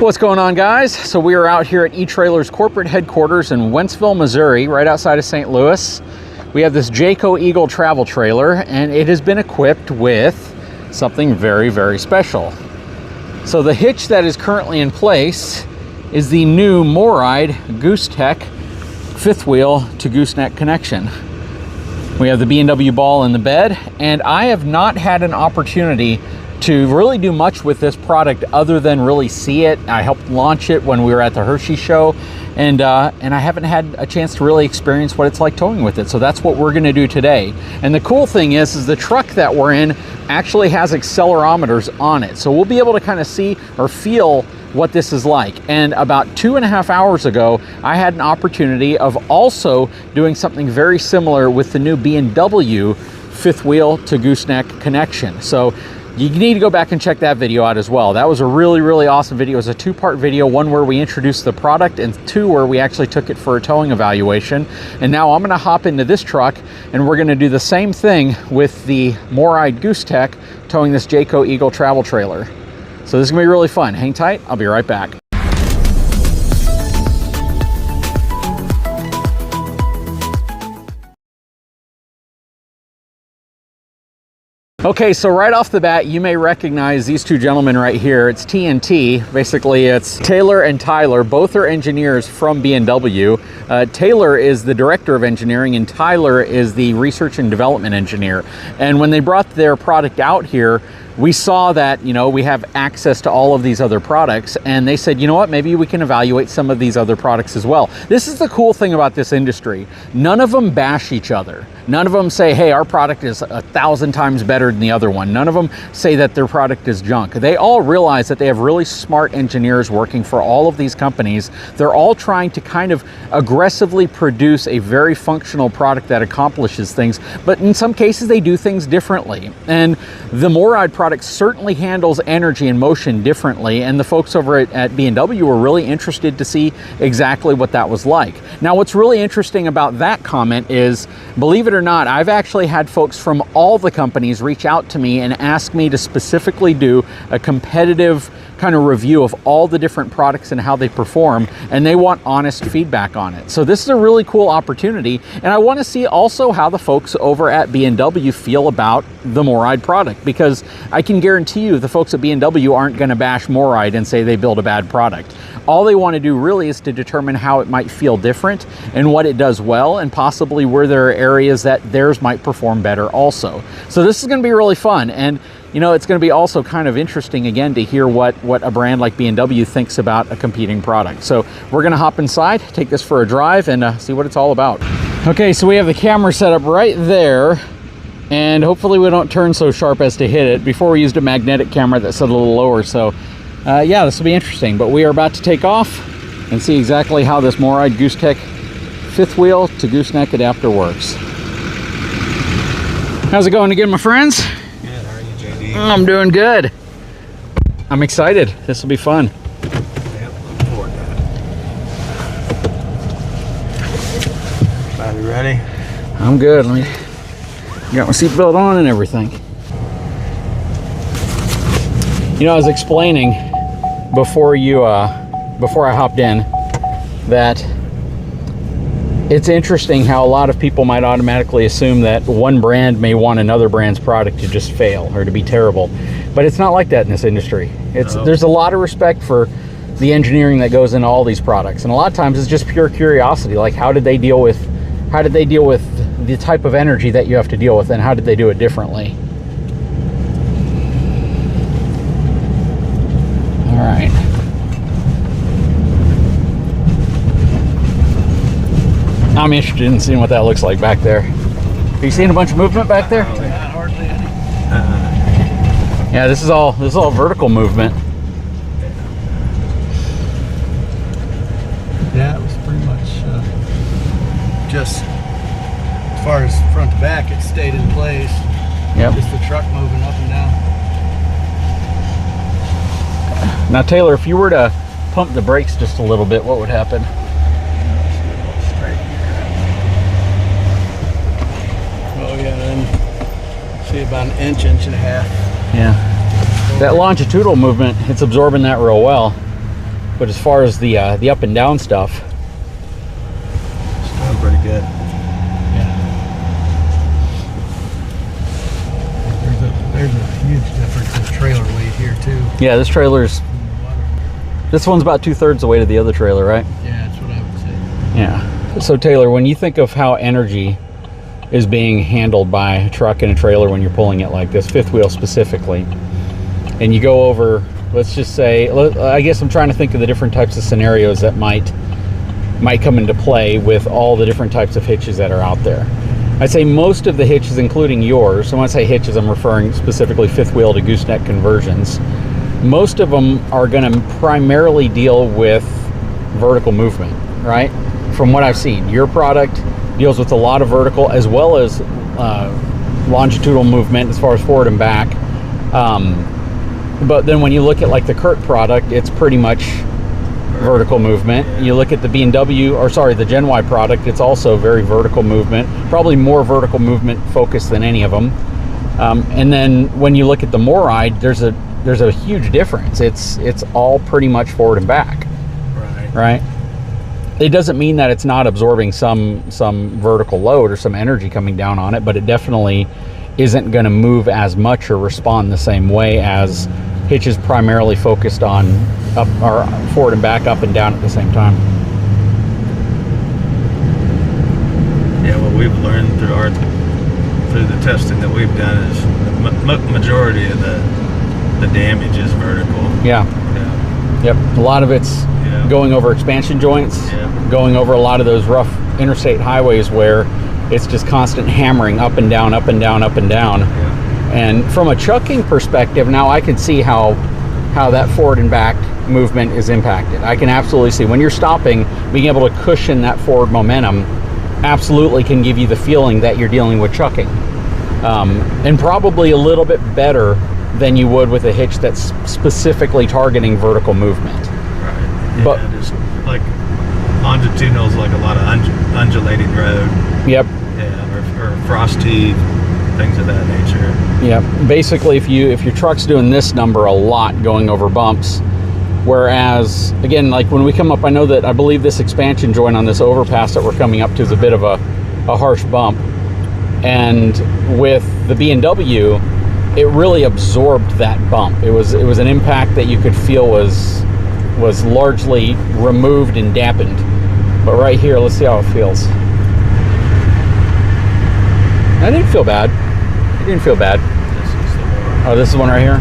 What's going on, guys? So we are out here at eTrailer's corporate headquarters in Wentzville, Missouri, right outside of St. Louis. We have this Jayco Eagle travel trailer, and it has been equipped with something very, very special. So the hitch that is currently in place is the new Morryde Goosetech fifth wheel to gooseneck connection. We have the B&W ball in the bed, and I have not had an opportunity to really do much with this product other than really see it. I helped launch it when we were at the Hershey show, and I haven't had a chance to really experience what it's like towing with it. So that's what we're gonna do today. And the cool thing is the truck that we're in actually has accelerometers on it. So we'll be able to kind of see or feel what this is like. And about 2.5 hours ago, I had an opportunity of also doing something very similar with the new B&W fifth wheel to gooseneck connection. So you need to go back and check that video out as well. That was a really, really awesome video. It was a two-part video, one where we introduced the product and two where we actually took it for a towing evaluation. And now I'm gonna hop into this truck and we're gonna do the same thing with the Morryde Goosetech towing this Jayco Eagle travel trailer. So this is gonna be really fun. Hang tight, I'll be right back. Okay, so right off the bat, you may recognize these two gentlemen right here. It's TNT. Basically, it's Taylor and Tyler. Both are engineers from B&W. Taylor is the director of engineering, and Tyler is the research and development engineer. And when they brought their product out here, we saw that, you know, we have access to all of these other products, and they said, you know what, maybe we can evaluate some of these other products as well. This is the cool thing about this industry. None of them bash each other. None of them say, hey, our product is 1,000 times better than the other one. None of them say that their product is junk. They all realize that they have really smart engineers working for all of these companies. They're all trying to kind of aggressively produce a very functional product that accomplishes things, but in some cases they do things differently. And the Morryde product certainly handles energy and motion differently, and the folks over at B&W were really interested to see exactly what that was like. Now, what's really interesting about that comment is, believe it or not, I've actually had folks from all the companies reach out to me and ask me to specifically do a competitive kind of review of all the different products and how they perform, and they want honest feedback on it. So this is a really cool opportunity, and I want to see also how the folks over at B&W feel about the Morryde product, because I can guarantee you the folks at B&W aren't going to bash Morryde and say they build a bad product. All they want to do really is to determine how it might feel different and what it does well, and possibly where there are areas that theirs might perform better also. So this is going to be really fun, and you know, it's going to be also kind of interesting again to hear what a brand like B&W thinks about a competing product. So we're going to hop inside, take this for a drive, and see what it's all about. Okay, so we have the camera set up right there, and hopefully we don't turn so sharp as to hit it. Before we used a magnetic camera that set a little lower, so yeah, this will be interesting. But we are about to take off and see exactly how this Morryde Goosetech fifth wheel to gooseneck adapter works. How's it going again, my friends? Good, how are you, JD? I'm doing good. I'm excited. This will be fun. Yep, looking forward to it. Bobby, ready? I'm good. Let me got my seatbelt on and everything. You know, I was explaining before I hopped in that it's interesting how a lot of people might automatically assume that one brand may want another brand's product to just fail or to be terrible, but it's not like that in this industry. There's a lot of respect for the engineering that goes into all these products, and a lot of times it's just pure curiosity, like how did they deal with the type of energy that you have to deal with, and how did they do it differently. All right. I'm interested in seeing what that looks like back there. Are you seeing a bunch of movement back there? Not hardly any. Yeah, this is all vertical movement. Yeah, it was pretty much just as far as front to back, it stayed in place. Yep. Just the truck moving up and down. Now, Taylor, if you were to pump the brakes just a little bit, what would happen? Oh yeah, then see about an inch and a half. Yeah. That longitudinal movement, it's absorbing that real well. But as far as the up and down stuff, it's doing pretty good. yeah. There's a huge difference in trailer weight here too. Yeah, this one's about 2/3 the weight of the other trailer, right? Yeah, that's what I would say. Yeah. So Taylor, when you think of how energy is being handled by a truck and a trailer when you're pulling it like this, fifth wheel specifically, and you go over, let's just say, I guess I'm trying to think of the different types of scenarios that might come into play with all the different types of hitches that are out there. I'd say most of the hitches, including yours, so when I say hitches, I'm referring specifically fifth wheel to gooseneck conversions. Most of them are going to primarily deal with vertical movement, right? From what I've seen, your product deals with a lot of vertical as well as longitudinal movement as far as forward and back. But then when you look at like the CURT product, it's pretty much vertical movement. You look at the B&W, or sorry, the Gen Y product, it's also very vertical movement, probably more vertical movement focused than any of them. And then when you look at the Morryde, there's a huge difference. It's all pretty much forward and back. Right? It doesn't mean that it's not absorbing some vertical load or some energy coming down on it, but it definitely isn't going to move as much or respond the same way as hitches primarily focused on up or forward and back, up and down at the same time. Yeah, what we've learned through the testing that we've done is the majority of the damage is vertical. Yeah. Yep. A lot of it's going over expansion joints, going over a lot of those rough interstate highways where it's just constant hammering up and down, up and down, up and down. And from a chucking perspective, now I can see how that forward and back movement is impacted. I can absolutely see when you're stopping, being able to cushion that forward momentum absolutely can give you the feeling that you're dealing with chucking. And probably a little bit better than you would with a hitch that's specifically targeting vertical movement. Right. Yeah, but just like longitudinal is like a lot of undulating road. Yep. Yeah, or frosty, things of that nature. Yeah. Basically, if your truck's doing this number a lot going over bumps, whereas again, like when we come up, I believe this expansion joint on this overpass that we're coming up to is a bit of a harsh bump, and with the B&W, it really absorbed that bump. It was an impact that you could feel was largely removed and dampened. But right here, let's see how it feels. I didn't feel bad. It didn't feel bad. This is the one. Oh, this is one right here?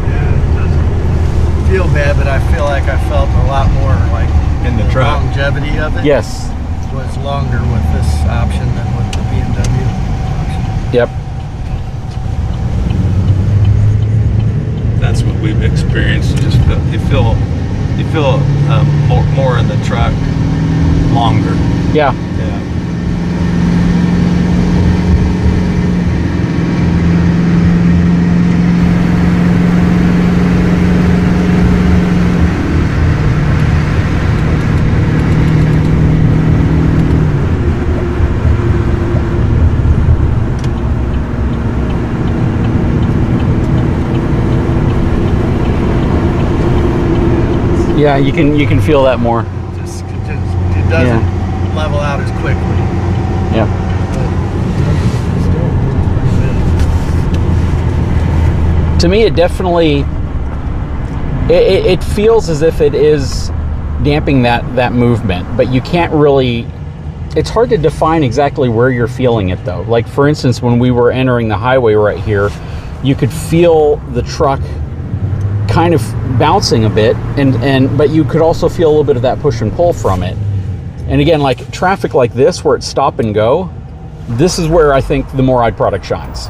Yeah, it doesn't feel bad, but I feel like I felt a lot more like In the truck. longevity of it. Yes. Was longer with this option than with the B&W option. Yep. That's what we've experienced. You feel more in the truck longer. Yeah. Yeah, you can feel that more. It doesn't level out as quickly. Yeah. To me, it definitely it feels as if it is damping that movement, but you can't really. It's hard to define exactly where you're feeling it though. Like for instance, when we were entering the highway right here, you could feel the truck kind of bouncing a bit, but you could also feel a little bit of that push and pull from it. And again, like traffic like this where it's stop and go, this is where I think the Morryde product shines.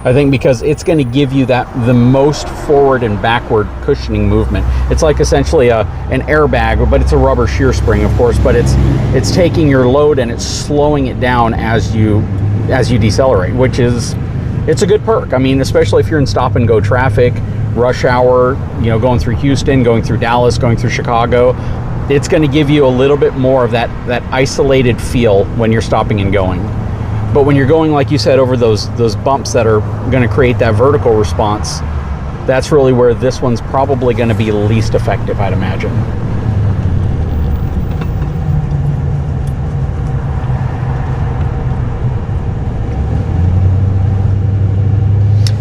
I think because it's going to give you the most forward and backward cushioning movement. It's like essentially an airbag, but it's a rubber shear spring, of course, but it's taking your load and it's slowing it down as you decelerate, which is, it's a good perk. I mean, especially if you're in stop and go traffic, rush hour, going through Houston, going through Dallas, going through Chicago, it's going to give you a little bit more of that isolated feel when you're stopping and going. But when you're going, like you said, over those bumps that are going to create that vertical response, that's really where this one's probably going to be least effective, I'd imagine.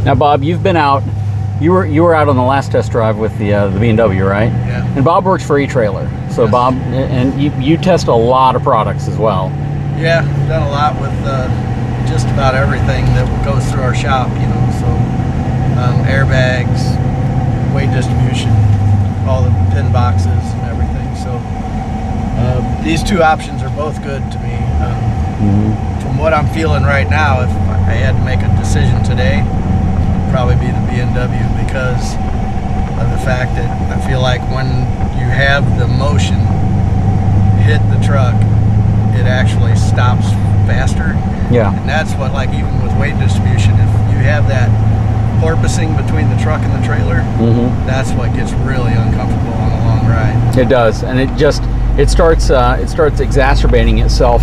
Now, Bob, you've been out. You were out on the last test drive with the B&W, right? Yeah. And Bob works for eTrailer. So Yes. Bob, and you test a lot of products as well. Yeah, done a lot with just about everything that goes through our shop, you know. So airbags, weight distribution, all the pin boxes and everything. So these two options are both good to me. From what I'm feeling right now, if I had to make a decision today, it'd probably be the B&W, because of the fact that I feel like when you have the motion hit the truck, it actually stops faster. Yeah. And that's what, like, even with weight distribution, if you have that porpoising between the truck and the trailer, that's what gets really uncomfortable on a long ride. It does, and it starts exacerbating itself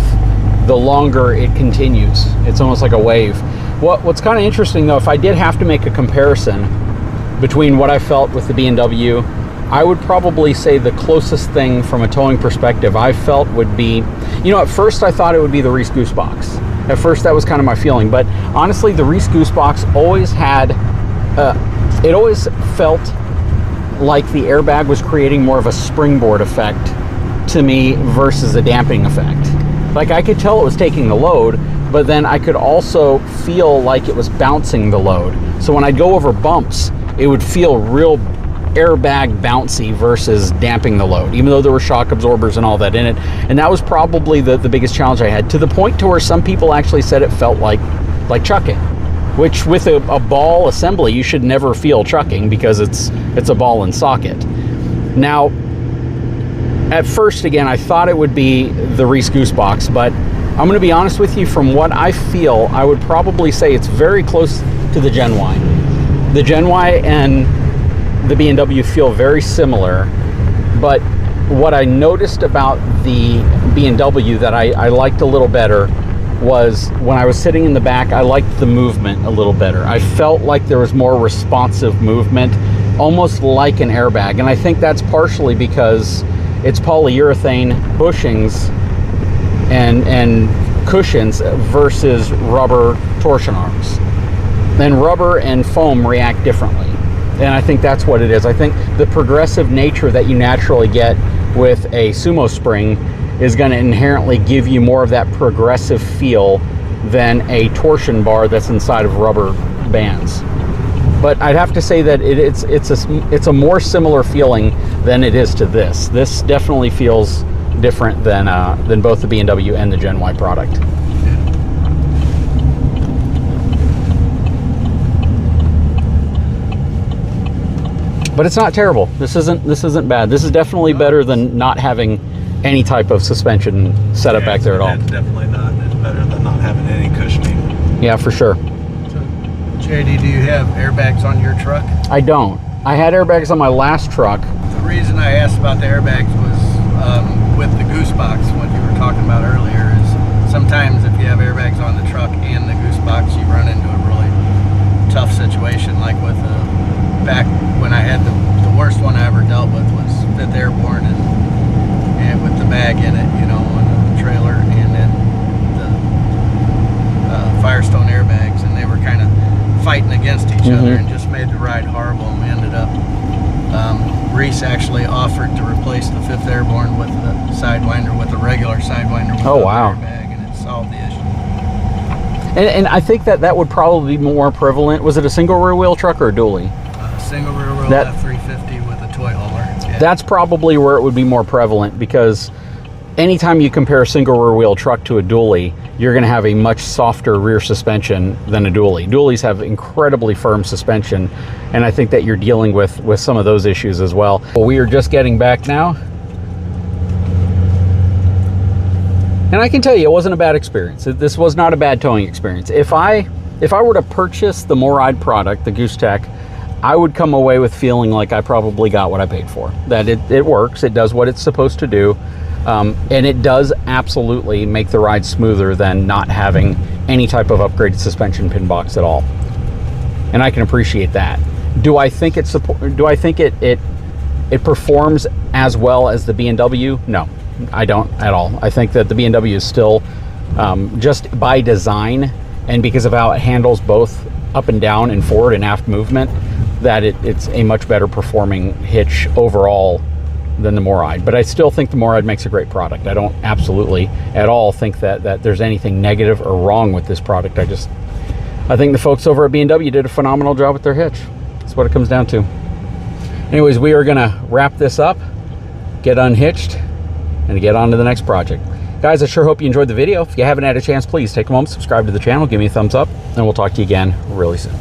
the longer it continues. It's almost like a wave. What's kind of interesting though, if I did have to make a comparison between what I felt with the B&W, I would probably say the closest thing from a towing perspective I felt would be, you know, at first I thought it would be the Reese Goosebox. At first that was kind of my feeling, but honestly the Reese Goosebox always had, it always felt like the airbag was creating more of a springboard effect to me versus a damping effect. Like, I could tell it was taking the load, but then I could also feel like it was bouncing the load. So when I'd go over bumps, it would feel real airbag bouncy versus damping the load, even though there were shock absorbers and all that in it. And that was probably the biggest challenge I had, to the point to where some people actually said it felt like chucking, which with a ball assembly, you should never feel chucking because it's a ball and socket. Now, at first, again, I thought it would be the Reese Goosebox, but I'm going to be honest with you, from what I feel, I would probably say it's very close to the Gen Y. The Gen Y and the B&W feel very similar, but what I noticed about the B&W that I liked a little better was when I was sitting in the back, I liked the movement a little better. I felt like there was more responsive movement, almost like an airbag, and I think that's partially because it's polyurethane bushings and cushions versus rubber torsion arms. Then rubber and foam react differently. And I think that's what it is. I think the progressive nature that you naturally get with a sumo spring is going to inherently give you more of that progressive feel than a torsion bar that's inside of rubber bands. But I'd have to say that it's a more similar feeling than it is to this. This definitely feels different than both the B&W and the Gen Y product. But it's not terrible. This isn't bad. This is definitely better than not having any type of suspension setup back there at all. It's definitely not. It's better than not having any cushioning. Yeah, for sure. JD, do you have airbags on your truck? I don't. I had airbags on my last truck. The reason I asked about the airbags was with the Goosebox, what you were talking about earlier, is sometimes if you have airbags on the truck and the Goosebox, you run into a really tough situation. Like with back when I had the worst one I ever dealt with was 5th Airborne, and with the bag in it, you know, on the trailer, and then the Firestone airbags, and they were kind of fighting against each other and just made the ride horrible. And we ended up, Reese actually offered to replace the 5th Airborne with the Sidewinder, with a regular Sidewinder with airbag, and it solved the issue. And I think that would probably be more prevalent. Was it a single rear wheel truck or a dually? Single rear wheel F350 with a toy hauler. Yeah. That's probably where it would be more prevalent, because anytime you compare a single rear wheel truck to a dually, you're going to have a much softer rear suspension than a dually. Dualies have incredibly firm suspension, and I think that you're dealing with some of those issues as well. Well, we are just getting back now, and I can tell you it wasn't a bad experience. This was not a bad towing experience. If I were to purchase the Morryde product, the Goosetech, I would come away with feeling like I probably got what I paid for. That it works, it does what it's supposed to do, and it does absolutely make the ride smoother than not having any type of upgraded suspension pin box at all. And I can appreciate that. Do I think it performs as well as the B&W? No, I don't at all. I think that the B&W is still, just by design and because of how it handles both up and down and forward and aft movement, that it's a much better performing hitch overall than the Morryde. But I still think the Morryde makes a great product. I don't absolutely at all think that there's anything negative or wrong with this product. I think the folks over at B&W did a phenomenal job with their hitch. That's what it comes down to. Anyways, we are gonna wrap this up, get unhitched, and get on to the next project. Guys, I sure hope you enjoyed the video. If you haven't had a chance, please take a moment, subscribe to the channel, give me a thumbs up, and we'll talk to you again really soon.